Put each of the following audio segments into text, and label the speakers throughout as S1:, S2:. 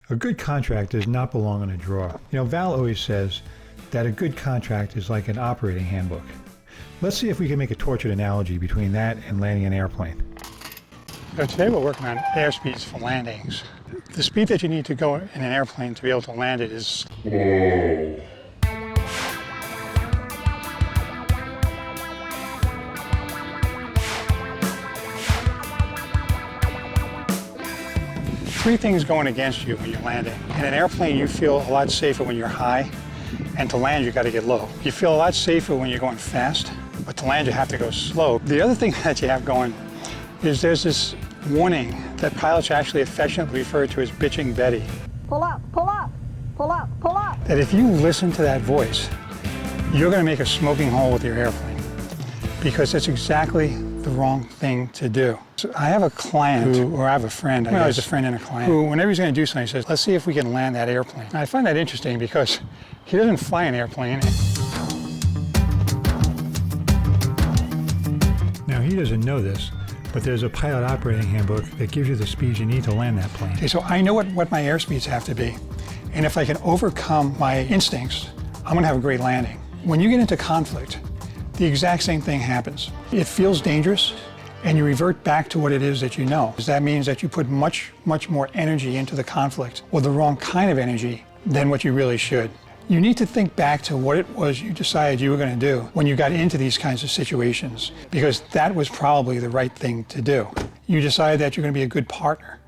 S1: A good contract does not belong in a drawer. You know, Val always says that a good contract is like an operating handbook. Let's see if we can make a tortured analogy between that and landing an airplane.
S2: So today we're working on airspeeds for landings. The speed that you need to go in an airplane to be able to land it is slow. Three things going against you when you're landing. In an airplane, you feel a lot safer when you're high, and to land, you got to get low. You feel a lot safer when you're going fast, but to land, you have to go slow. The other thing that you have going is there's this warning that pilots actually affectionately refer to as bitching Betty.
S3: Pull up, pull up, pull up, pull up.
S2: That if you listen to that voice, you're going to make a smoking hole with your airplane, because that's exactly the wrong thing to do. So I have a client or I have a friend, he's a friend and a client, who whenever he's going to do something, he says, let's see if we can land that airplane. And I find that interesting because he doesn't fly an airplane.
S1: Now, he doesn't know this, but there's a pilot operating handbook that gives you the speeds you need to land that plane.
S2: Okay, so I know what my airspeeds have to be. And if I can overcome my instincts, I'm going to have a great landing. When you get into conflict, the exact same thing happens. It feels dangerous, and you revert back to what it is that you know. That means that you put much more energy into the conflict, or the wrong kind of energy, than what you really should. You need to think back to what it was you decided you were going to do when you got into these kinds of situations, because that was probably the right thing to do. You decided that you're going to be a good partner.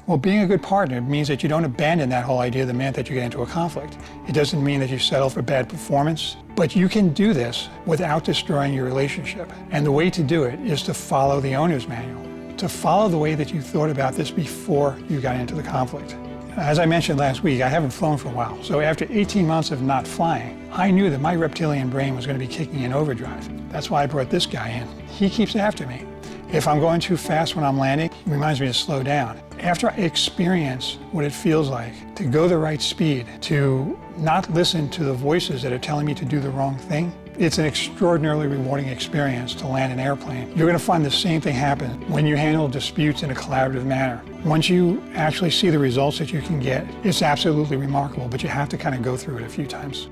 S2: Well, being a good partner means that you don't abandon that whole idea the minute that you get into a conflict. It doesn't mean that you settle for bad performance, but you can do this without destroying your relationship. And the way to do it is to follow the owner's manual, to follow the way that you thought about this before you got into the conflict. As I mentioned last week, I haven't flown for a while. So after 18 months of not flying, I knew that my reptilian brain was going to be kicking in overdrive. That's why I brought this guy in. He keeps after me. If I'm going too fast when I'm landing, he reminds me to slow down. After I experience what it feels like to go the right speed, to not listen to the voices that are telling me to do the wrong thing, it's an extraordinarily rewarding experience to land an airplane. You're going to find the same thing happen when you handle disputes in a collaborative manner. Once you actually see the results that you can get, it's absolutely remarkable, but you have to kind of go through it a few times.